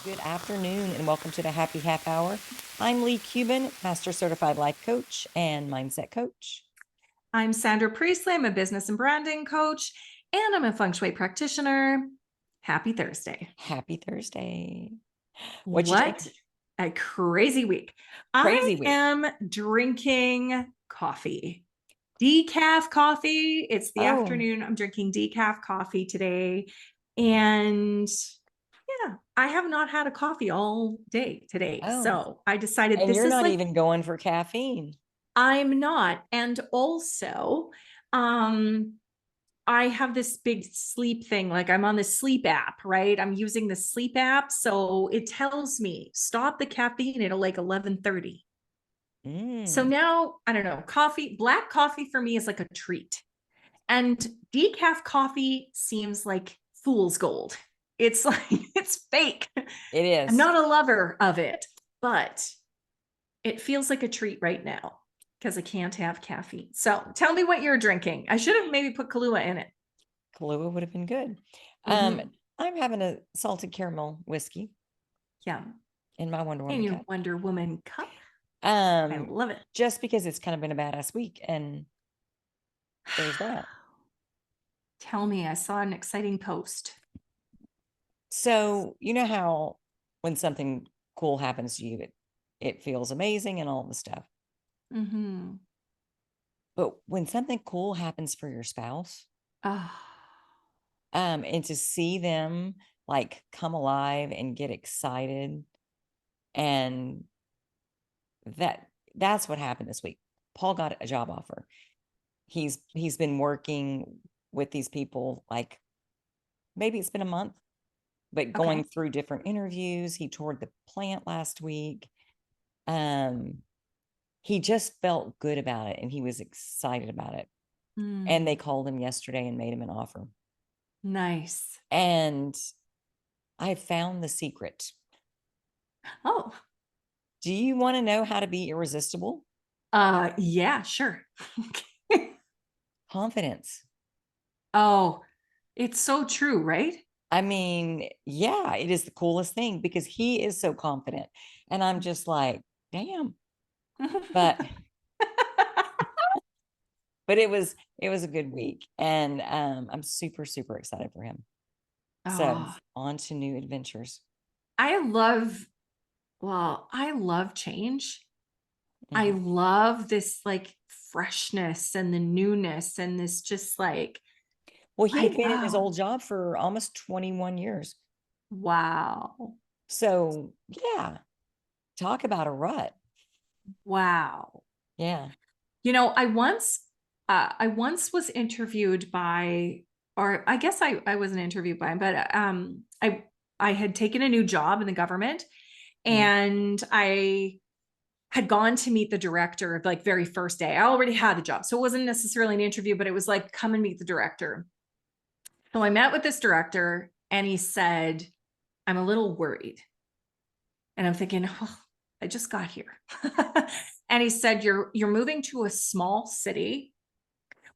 Good afternoon and welcome to the Happy Half Hour. I'm Leigh Kubin, Master Certified Life Coach and Mindset Coach. I'm Sandra Priestley. I'm a business and branding coach, and I'm a feng shui practitioner. Happy Thursday. Happy Thursday. What a crazy week. Crazy I week. am drinking coffee. Decaf coffee. It's the afternoon. I'm drinking decaf coffee today. And yeah, I have not had a coffee all day today. So I decided and this you're is not like, even going for caffeine. I'm not. And also, I have this big sleep thing. Like I'm on the sleep app, right? I'm using the sleep app. So it tells me stop the caffeine at like 11:30. So now, I don't know, black coffee for me is like a treat. And decaf coffee seems like fool's gold. It's like, it's fake. It is. I'm not a lover of it, but it feels like a treat right now because I can't have caffeine. So tell me what you're drinking. I should have maybe put Kahlua in it. Kahlua would have been good. Mm-hmm. I'm having a salted caramel whiskey. Yeah. In my Wonder Woman in your cup. Wonder Woman cup. I love it. Just because it's kind of been a badass week, and there's that. Tell me, I saw an exciting post. So you know how when something cool happens to you, it feels amazing and all the stuff. Mm-hmm. But when something cool happens for your spouse, and to see them like come alive and get excited, and that's what happened this week. Paul got a job offer. He's been working with these people, like maybe it's been a month, but going through different interviews. He toured the plant last week. He just felt good about it and he was excited about it. And they called him yesterday and made him an offer. Nice. And I found the secret. Oh. Do you want to know how to be irresistible? Yeah, sure. Confidence. Oh, it's so true, right? I mean, yeah, it is the coolest thing because he is so confident. And I'm just like, damn. But it was a good week. And I'm super, super excited for him. So on to new adventures. I love change. I love this like freshness and the newness and this just like, well, he had been in his old job for almost 21 years. Wow. So yeah, talk about a rut. Wow. Yeah. You know, I once was interviewed by, or I guess I wasn't interviewed by him, but I had taken a new job in the government, and I had gone to meet the director like very first day. I already had the job, so it wasn't necessarily an interview, but it was like, come and meet the director. So I met with this director, and he said, "I'm a little worried," and I'm thinking, oh, I just got here. And he said, you're moving to a small city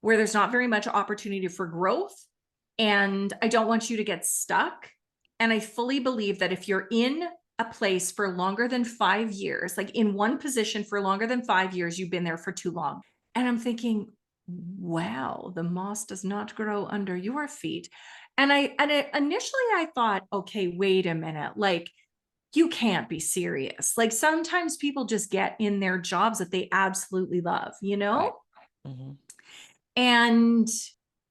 where there's not very much opportunity for growth. And I don't want you to get stuck. And I fully believe that if you're in a place for longer than 5 years, like in one position for longer than 5 years, you've been there for too long. And I'm thinking, wow, the moss does not grow under your feet. And initially I thought, okay, wait a minute, like, you can't be serious. Like sometimes people just get in their jobs that they absolutely love, you know? Right. Mm-hmm. And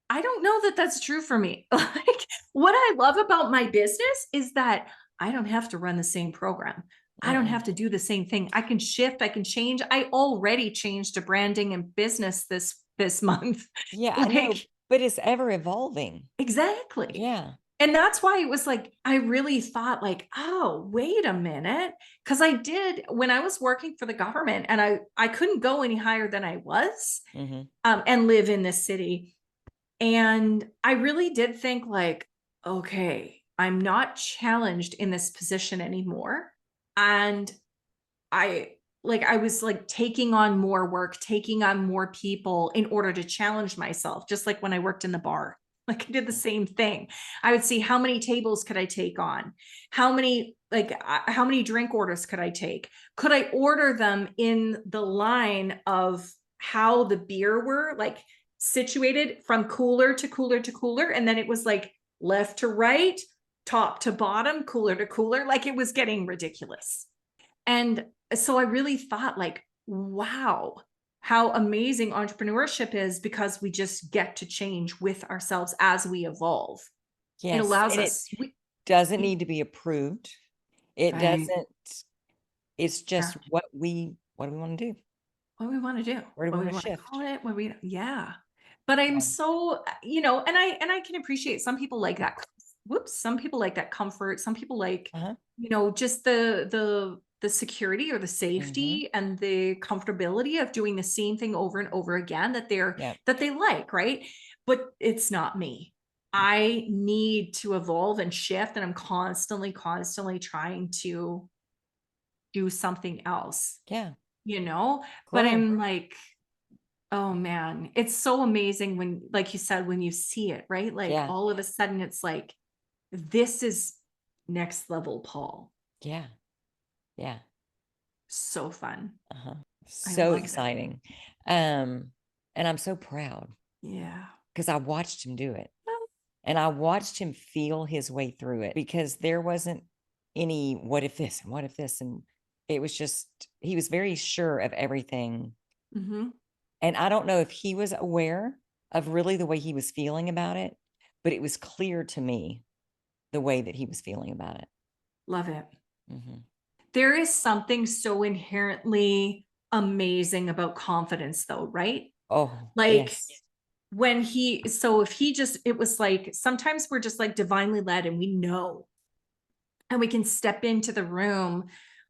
I don't know that that's true for me. Like what I love about my business is that I don't have to run the same program. I don't have to do the same thing. I can shift, I can change. I already changed to branding and business this month. Yeah, like, I know, but it's ever evolving. Exactly. Yeah. And that's why it was like, I really thought like, oh, wait a minute. Cause I did when I was working for the government, and I couldn't go any higher than I was, and live in this city. And I really did think like, okay, I'm not challenged in this position anymore. And I was like taking on more work, taking on more people in order to challenge myself, just like when I worked in the bar. Like I did the same thing. I would see how many tables could I take on? How many drink orders could I take? Could I order them in the line of how the beer were like situated from cooler to cooler to cooler? And then it was like left to right, top to bottom, cooler to cooler. Like it was getting ridiculous. And so I really thought like, wow, how amazing entrepreneurship is, because we just get to change with ourselves as we evolve. It Yes. allows And it us. doesn't need to be approved. It Right. doesn't, it's Yeah. just what do we want to do? What we want to do, Where do we what we want to want to shift? call it, what we, yeah. But I'm Yeah. so, and I can appreciate some people like that. Whoops. Some people like that comfort. Some people like, Uh-huh. just the security or the Mm-hmm. safety and the comfortability of doing the same thing over and over again Yeah. that they like, right? But it's not me. I need to evolve and shift, and I'm constantly trying to do something else, Yeah. you know? But Grow. I'm like, oh man, it's so amazing when, like you said, when you see it, right? Like Yeah. all of a sudden it's like, this is next level, Paul. Yeah. Yeah. So fun. Uh-huh. I So love it. exciting. And I'm so proud Yeah. because I watched him do it. And I watched him feel his way through it, because there wasn't any what if this and what if this. And it was just, he was very sure of everything. Mm-hmm. And I don't know if he was aware of really the way he was feeling about it, but it was clear to me the way that he was feeling about it. Love it. Mm-hmm. There is something so inherently amazing about confidence, though, right? Oh, Like yes. so if he just, it was like sometimes we're just like divinely led and we know, and we can step into the room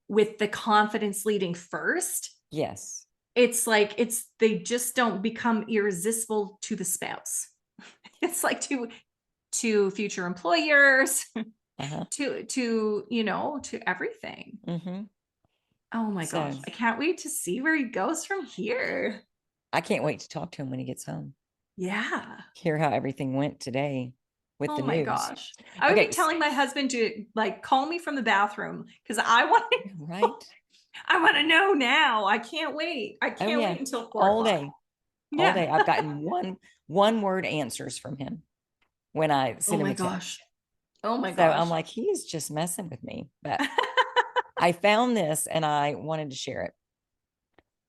with the confidence leading first. Yes. It's like they just don't become irresistible to the spouse. It's like to future employers, Uh-huh. to everything. Mm-hmm. Oh my gosh, So I can't wait to see where he goes from here. I can't wait to talk to him when he gets home. Yeah. Hear how everything went today with Oh the my news. gosh. I would be Okay. telling my husband to like call me from the bathroom because I want to Right. I want to know now. I can't wait. I Oh can't yeah. wait until 4 All o'clock. day. All Yeah. day. I've gotten one word answers from him when I Oh send him my a gosh. text. Oh my So I'm gosh. like, he is just messing with me. But I found this and I wanted to share it.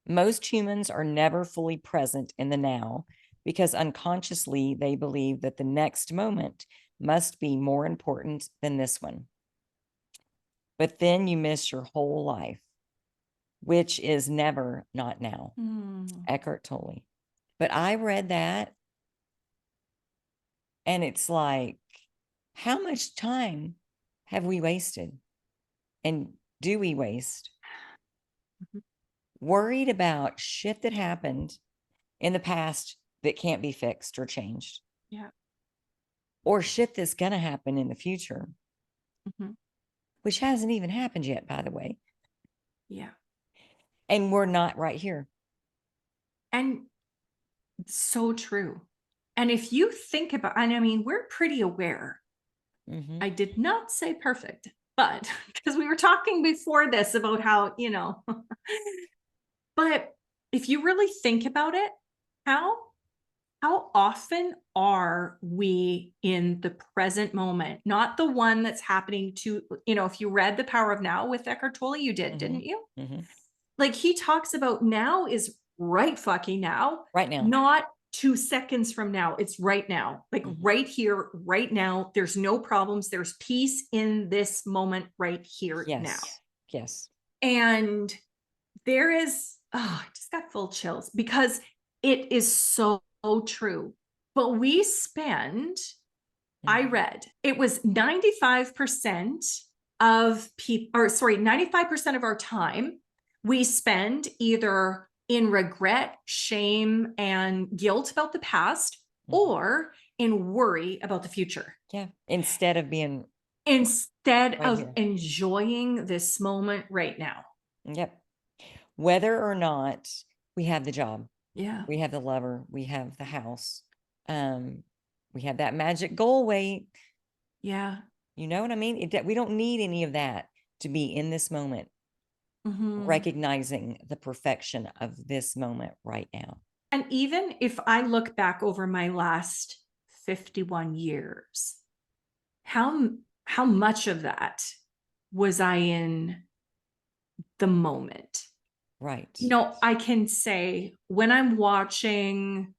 Most humans are never fully present in the now because unconsciously they believe that the next moment must be more important than this one. But then you miss your whole life, which is never not now. Eckhart Tolle. But I read that and it's like, how much time have we wasted? And do we waste worried about shit that happened in the past that can't be fixed or changed, Yeah. or shit that's going to happen in the future, Mm-hmm. which hasn't even happened yet, by the way. Yeah. And we're not right here. And so true. And if you think about, and I mean, we're pretty aware. Mm-hmm. I did not say perfect, but because we were talking before this about how, but if you really think about it, how how often are we in the present moment, not the one that's happening to, if you read The Power of Now with Eckhart Tolle, you did, Mm-hmm. didn't you? Mm-hmm. Like he talks about now is right fucking now, Right now. not 2 seconds from now. It's right now, like Mm-hmm. right here, right now. There's no problems. There's peace in this moment right here now. Yes. Yes. And there is, I just got full chills because it is so true. But we spend, I Mm-hmm. read, it was 95% of people, or sorry, 95% of our time we spend either in regret, shame, and guilt about the past, Mm-hmm. or in worry about the future. Yeah. Instead of being Instead right of here. enjoying this moment right now. Yep. Whether or not we have the job, Yeah. we have the lover, we have the house, We have that magic goal weight. Yeah. You know what I mean? We don't need any of that to be in this moment, recognizing the perfection of this moment right now. And even if I look back over my last 51 years, how much of that was I in the moment? Right. You know, I can say when I'm watching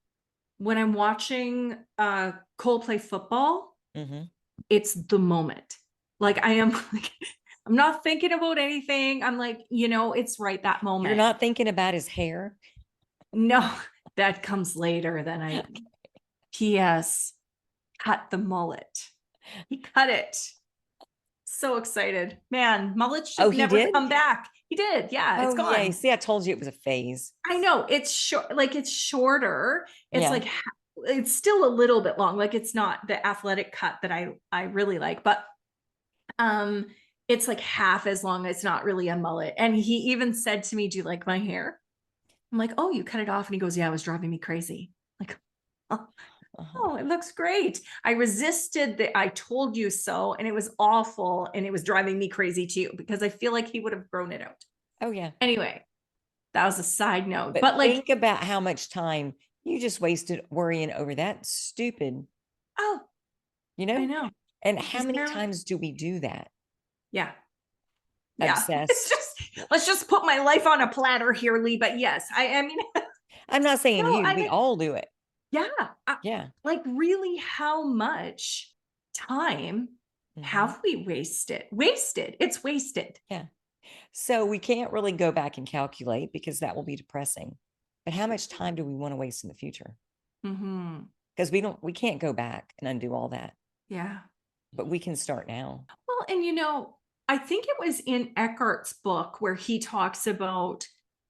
Coldplay football, it's the moment. Like I am like, I'm not thinking about anything. I'm like, you know, it's right that moment. You're not thinking about his hair? No, that comes later. Then P.S. cut the mullet. He cut it. So excited. Man, mullet should He never did? come back. He did. Yeah, it's Oh, gone. yay. See, I told you it was a phase. I know it's short, like it's shorter. It's Yeah. like it's still a little bit long. Like it's not the athletic cut that I really like, but it's like half as long. It's not really a mullet. And he even said to me, "Do you like my hair?" I'm like, "Oh, you cut it off." And he goes, "Yeah, it was driving me crazy." Like, oh, it looks great. I resisted the I told you so, and it was awful, and it was driving me crazy too, because I feel like he would have grown it out. Oh, yeah. Anyway, that was a side note. But like, think about how much time you just wasted worrying over that stupid, oh, you know? I know. And how He's many apparently- times do we do that? Yeah. Obsessed. It's just, let's just put my life on a platter here, Leigh. But yes, I mean, I'm not saying no, you, we all do it. yeah. Yeah. Like really, how much time have we wasted? Wasted. It's wasted. Yeah. So we can't really go back and calculate because that will be depressing. But how much time do we want to waste in the future? Because we can't go back and undo all that. Yeah. But we can start now. Well, and you know, I think it was in Eckhart's book where he talks about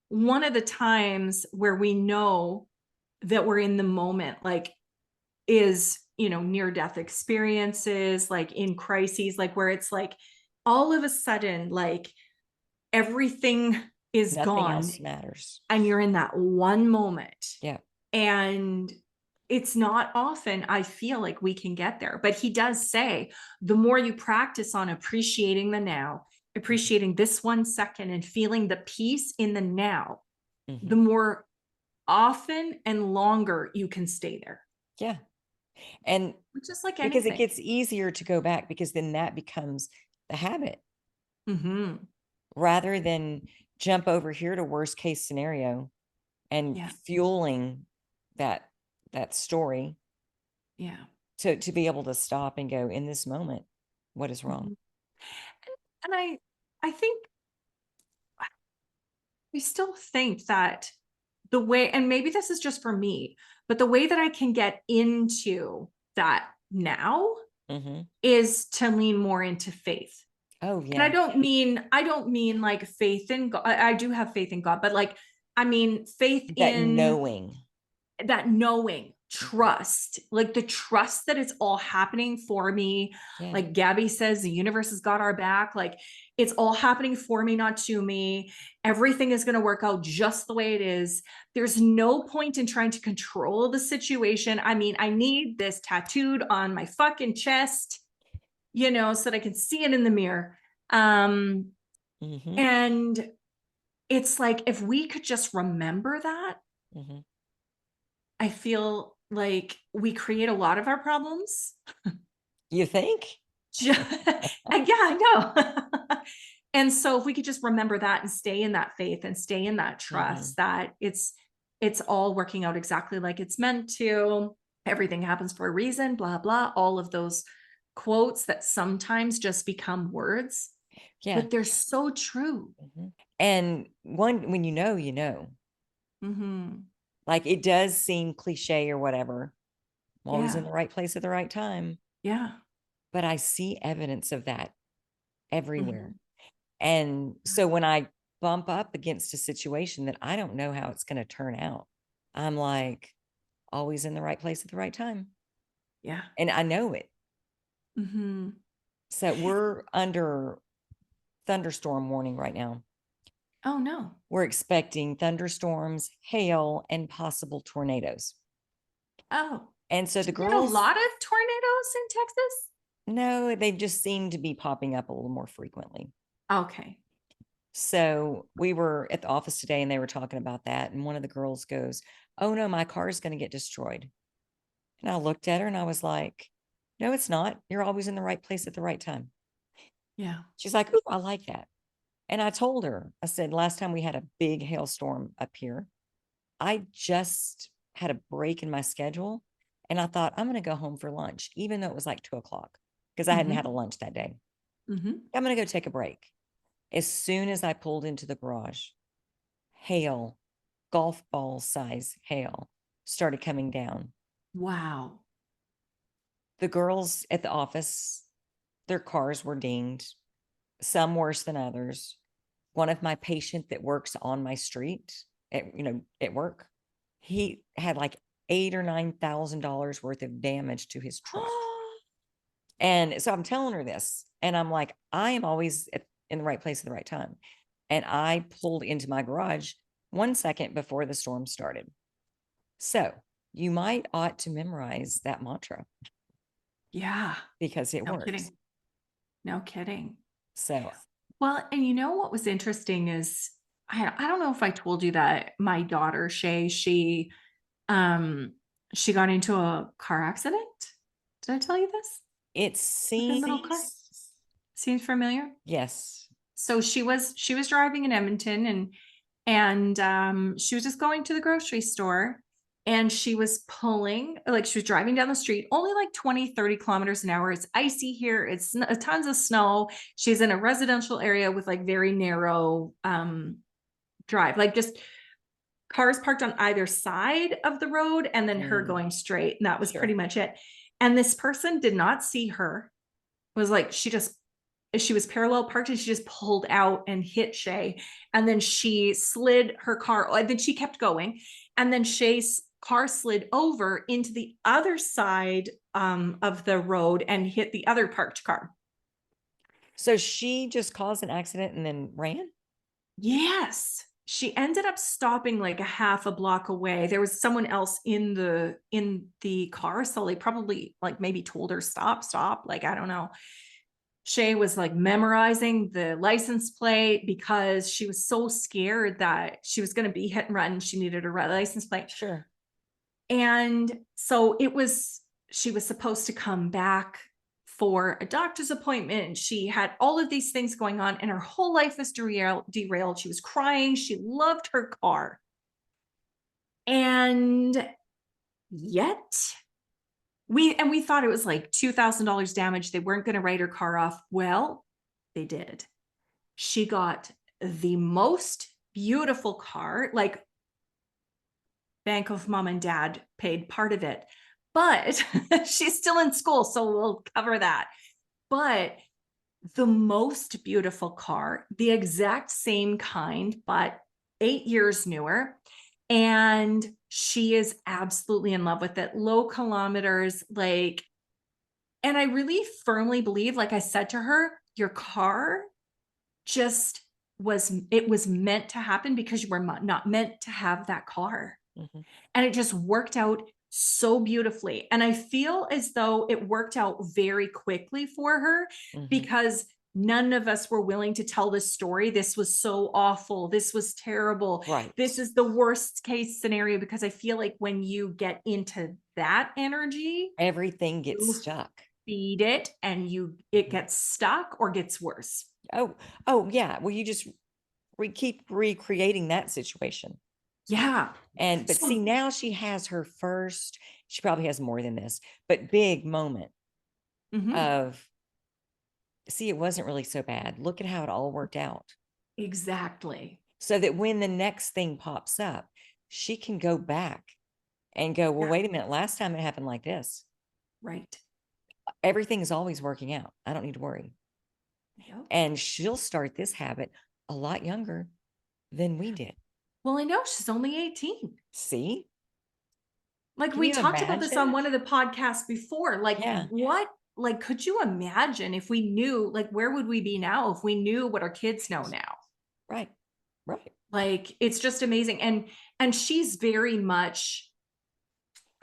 one of the times where we know that we're in the moment, like is, you know, near death experiences, like in crises, like where it's like all of a sudden, like everything is Nothing gone else matters. and you're in that one moment. Yeah. And it's not often I feel like we can get there, but he does say the more you practice on appreciating the now, appreciating this 1 second and feeling the peace in the now, the more often and longer you can stay there. Yeah. And just like because anything. it gets easier to go back because then that becomes the habit rather than jump over here to worst case scenario and fueling that story. Yeah. To be able to stop and go in this moment, what is wrong? And I think I still think that the way, and maybe this is just for me, but the way that I can get into that now is to lean more into faith. Oh, yeah. And I don't mean like faith in God. I do have faith in God, but like, I mean, faith that in knowing, trust, like the trust that it's all happening for me. Yeah. Like Gabby says, the universe has got our back. Like it's all happening for me, not to me. Everything is going to work out just the way it is. There's no point in trying to control the situation. I mean, I need this tattooed on my fucking chest, you know, so that I can see it in the mirror. And it's like, if we could just remember that, I feel like we create a lot of our problems. You think? Yeah, I know. And so if we could just remember that and stay in that faith and stay in that trust that it's all working out exactly like it's meant to. Everything happens for a reason, blah, blah, all of those quotes that sometimes just become words. Yeah. But they're so true. And when you know. Like it does seem cliche or whatever. I'm always in the right place at the right time. Yeah. But I see evidence of that everywhere. And so when I bump up against a situation that I don't know how it's going to turn out, I'm like always in the right place at the right time. Yeah. And I know it. So we're under thunderstorm warning right now. Oh, no. We're expecting thunderstorms, hail, and possible tornadoes. Oh. And so the Is there a girls, lot of tornadoes in Texas? no, they just seem to be popping up a little more frequently. Okay. So we were at the office today and they were talking about that. And one of the girls goes, "Oh no, my car is going to get destroyed." And I looked at her and I was like, "No, it's not. You're always in the right place at the right time." Yeah. She's like, "Ooh, I like that." And I told her, I said, last time we had a big hailstorm up here, I just had a break in my schedule. And I thought, I'm going to go home for lunch, even though it was like 2 o'clock, because I hadn't had a lunch that day. I'm going to go take a break. As soon as I pulled into the garage, hail, golf ball size hail started coming down. Wow. The girls at the office, their cars were dinged, some worse than others. One of my patient that works on my street at work, he had like $8,000 or $9,000 worth of damage to his truck. And so I'm telling her this, and I'm like, I am always in the right place at the right time. And I pulled into my garage 1 second before the storm started. So you might ought to memorize that mantra Yeah. because it No works. kidding. No kidding. So, Well, and you know what was interesting is I don't know if I told you that my daughter um she got into a car accident. Did I tell you this? it With a little car. seems, Seems familiar? yes. So she was driving in Edmonton and she was just going to the grocery store and she was pulling, like she was driving down the street only like 20-30 kilometers an hour. It's icy here, it's tons of snow. She's in a residential area with like very narrow drive, like just cars parked on either side of the road and then her going straight, and that was pretty much it. And this person did not see her, was like she was parallel parked and she just pulled out and hit Shay. And then she slid her car. And then she kept going. And then Shay's car slid over into the other side of the road and hit the other parked car. So she just caused an accident and then ran? Yes. She ended up stopping like a half a block away. There was someone else in the car. So they probably like maybe told her, stop. Like, I don't know. Shay was like memorizing the license plate because she was so scared that she was going to be hit and run. She needed a license plate. Sure. And so she was supposed to come back for a doctor's appointment. She had all of these things going on and her whole life was derailed. She was crying. She loved her car. And yet we thought it was like $2,000 damage. They weren't going to write her car off. Well, they did. She got the most beautiful car, like Bank of Mom and Dad paid part of it, but she's still in school, so we'll cover that. But the most beautiful car, the exact same kind, but 8 years newer. And she is absolutely in love with it. Low kilometers, like, and I really firmly believe, like I said to her, your car just was meant to happen because you were not meant to have that car. And it just worked out so beautifully. And I feel as though it worked out very quickly for her because none of us were willing to tell this story. This was so awful. This was terrible. Right. This is the worst case scenario, because I feel like when you get into that energy, Everything gets stuck. Feed it and it gets stuck or gets worse. Oh yeah. Well, you just keep recreating that situation. Yeah. But see, now she has her first, she probably has more than this, but big moment of, see, it wasn't really so bad. Look at how it all worked out. Exactly. So that when the next thing pops up, she can go back and go, well, wait a minute. Last time it happened like this. Right. Everything is always working out. I don't need to worry. Yep. And she'll start this habit a lot younger than we did. Well, I know she's only 18. See? Like, we talked about this on one of the podcasts before. Like, what, like, could you imagine if we knew, like, where would we be now if we knew what our kids know now? Right. Like, it's just amazing. And she's very much,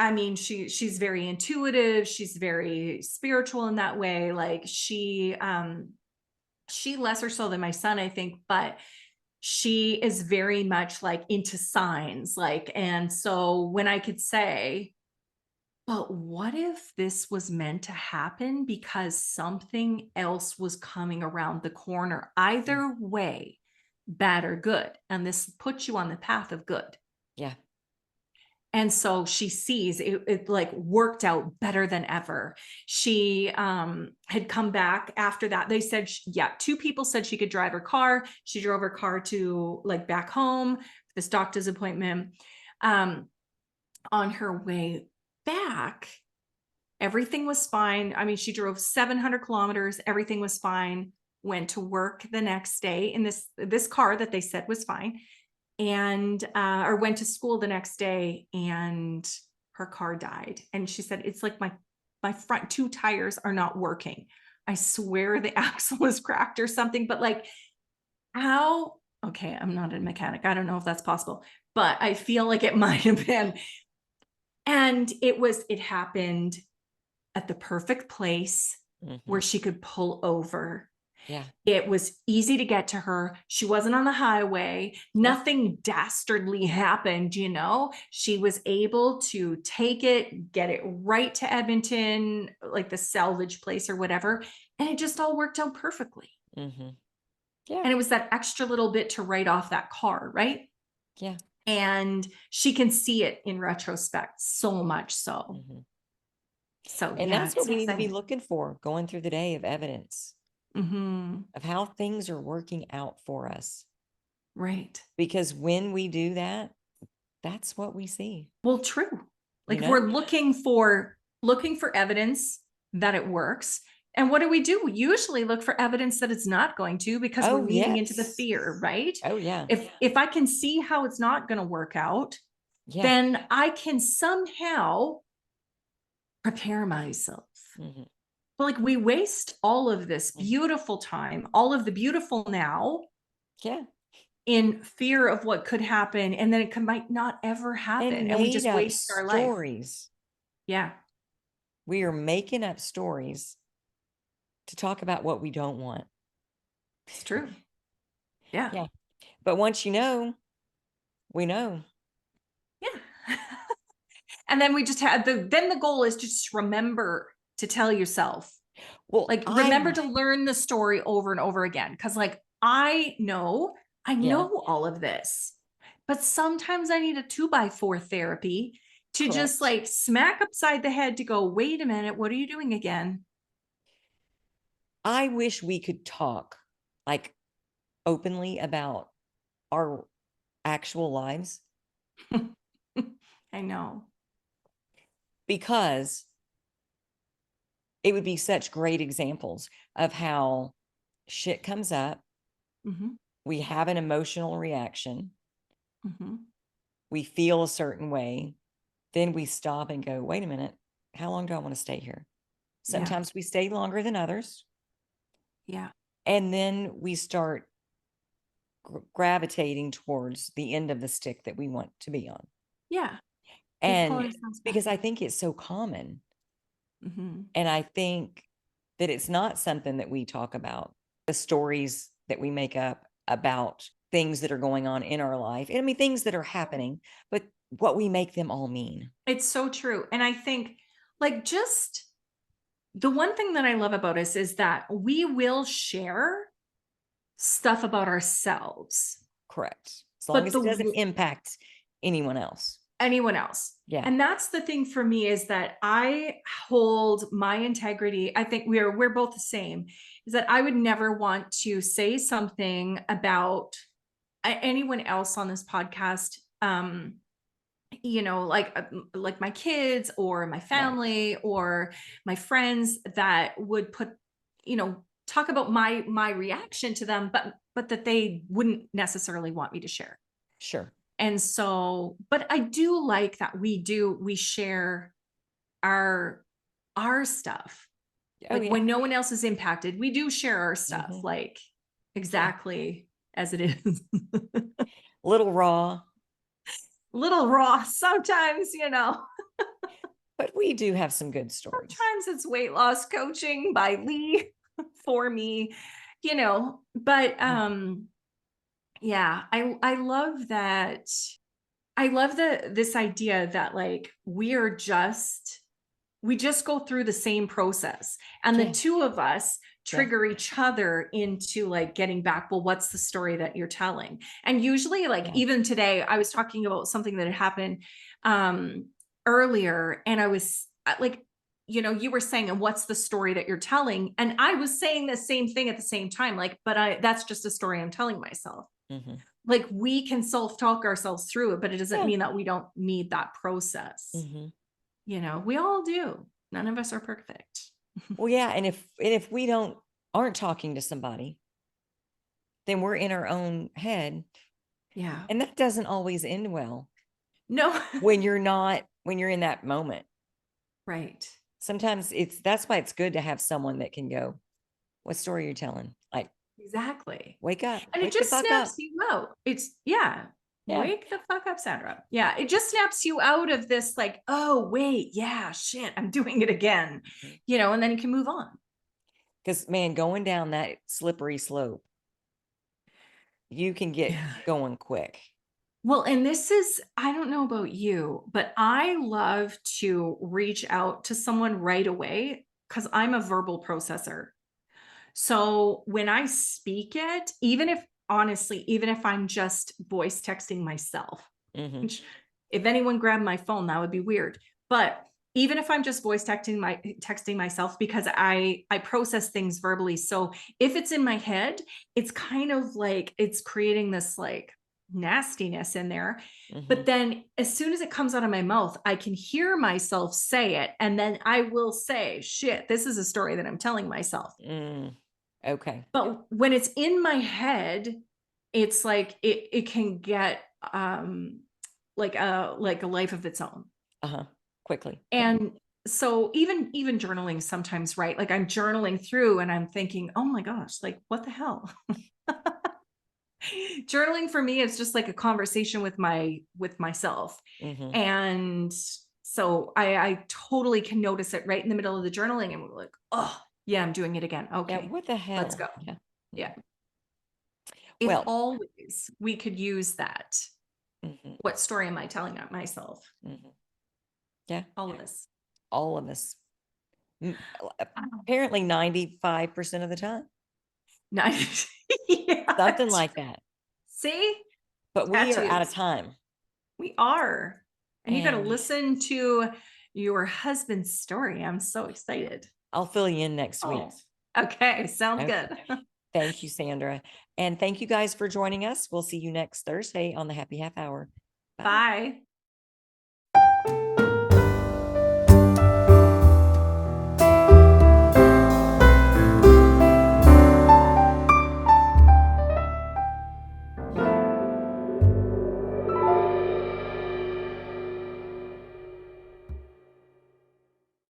I mean, she's very intuitive. She's very spiritual in that way. Like she lesser so than my son, I think, but she is very much like into signs. Like, and so when I could say, but what if this was meant to happen because something else was coming around the corner? Either way, bad or good. And this puts you on the path of good. Yeah. And so she sees it like worked out better than ever. She had come back after that. They said, yeah, two people said she could drive her car. She drove her car to like back home, this doctor's appointment. On her way back, everything was fine. I mean, she drove 700 kilometers. Everything was fine. Went to work the next day in this car that they said was fine, and or went to school the next day, and her car died. And she said, it's like my front two tires are not working. I swear the axle was cracked or something. But like, how? Okay, I'm not a mechanic. I don't know if that's possible, but I feel like it might have been. And it happened at the perfect place where she could pull over. Yeah. It was easy to get to her. She wasn't on the highway. Nothing dastardly happened, you know? She was able to take it, get it right to Edmonton, like the salvage place or whatever. And it just all worked out perfectly. Yeah. And it was that extra little bit to write off that car, right? Yeah. And she can see it in retrospect so much so. So, And yeah, that's what it's we need to be exciting. looking for going through the day, of evidence of how things are working out for us. Right. Because when we do that, that's what we see. Well, true. Like You if we're know? looking for evidence that it works. And what do? We usually look for evidence that it's not going to, because we're Oh, leaning into the yes. fear, right? Oh, yeah. If I can see how it's not going to work out, Yeah. then I can somehow prepare myself. But like we waste all of this beautiful time, all of the beautiful now, Yeah. in fear of what could happen, and then it might not ever happen, and we made just up waste our life. stories. Yeah, We are making up stories to talk about what we don't want. it's true. Yeah. Yeah. But once you know, we know. Yeah. And then we just had then the goal is to just remember to tell yourself, Well, like, remember to learn the story over and over again. Cause like, I know Yeah. all of this, but sometimes I need a 2x4 therapy to just Correct. like smack upside the head to go, wait a minute, what are you doing again? I wish we could talk like openly about our actual lives, I know. because it would be such great examples of how shit comes up. We have an emotional reaction. We feel a certain way. Then we stop and go, wait a minute, how long do I want to stay here? Sometimes we stay longer than others. Yeah. And then we start gravitating towards the end of the stick that we want to be on. Yeah. And because I think it's so common. And I think that it's not something that we talk about, the stories that we make up about things that are going on in our life. And I mean, things that are happening, but what we make them all mean. It's so true. And I think like just the one thing that I love about us is that we will share stuff about ourselves. Correct. As long as it doesn't impact anyone else. Yeah. And that's the thing for me, is that I hold my integrity. I think we're both the same, is that I would never want to say something about anyone else on this podcast. You know, like my kids or my family or my friends, that would put, you know, talk about my reaction to them, but that they wouldn't necessarily want me to share. Sure. And so, but I do like that we share our stuff. Like when no one else is impacted, we do share our stuff, like exactly as it is. Little raw Sometimes, you know. But we do have some good stories. Sometimes it's weight loss coaching by Leigh for me, but yeah, I love that. I love this idea that like we just go through the same process, and the Yeah. two of us Yeah. trigger each other into like getting back, well, what's the story that you're telling? And usually, like, Yeah. even today I was talking about something that had happened earlier, and I was like, you were saying, and what's the story that you're telling? And I was saying the same thing at the same time, like, but that's just a story I'm telling myself. Mhm. Like, we can self-talk ourselves through it, but it doesn't Yeah. mean that we don't need that process. Mhm. We all do. None of us are perfect. Well, yeah, and if we aren't talking to somebody, then we're in our own head, Yeah. and that doesn't always end well No. when you're in that moment. Right. Sometimes that's why it's good to have someone that can go, "What story you're telling?" Like, Exactly. "Wake up, And it wake the just fuck up." snaps you out. Yeah. Yeah. Wake the fuck up, Sandra. Yeah. It just snaps you out of this, like, oh, wait, yeah, shit, I'm doing it again, Mhm. and then you can move on. Because man, going down that slippery slope, you can get Yeah. going quick. Well, and this is, I don't know about you, but I love to reach out to someone right away because I'm a verbal processor. So when I speak it, even if I'm just voice texting myself, Mhm. which if anyone grabbed my phone, that would be weird. But even if I'm just voice texting myself, because I process things verbally. So if it's in my head, it's kind of like it's creating this like nastiness in there. But Mhm. then as soon as it comes out of my mouth, I can hear myself say it. And then I will say, shit, this is a story that I'm telling myself. Mm. Okay. But when it's in my head, it's like it can get like a life of its own. Uh-huh. Quickly. Yeah. And so even journaling sometimes, right? Like, I'm journaling through and I'm thinking, oh my gosh, like, what the hell? Journaling for me is just like a conversation with myself. Mhm. And so I totally can notice it right in the middle of the journaling, and we're like, oh yeah, I'm doing it again. Yeah, Okay, what the let's hell? go. Yeah. Yeah. Mhm. If Well, always we could use that, mhm. what story am I telling myself? Mhm. Yeah, All of us. all of us. Wow. Apparently 95% of the time, Nice. Yeah. something like that. See? But we are out of Tattoos. time. We are. And you got to And listen to your husband's story. I'm so excited. I'll fill you in next week. Oh, okay. Sounds Okay. good. Thank you, Sandra. And thank you guys for joining us. We'll see you next Thursday on the Happy Half Hour. Bye. Bye.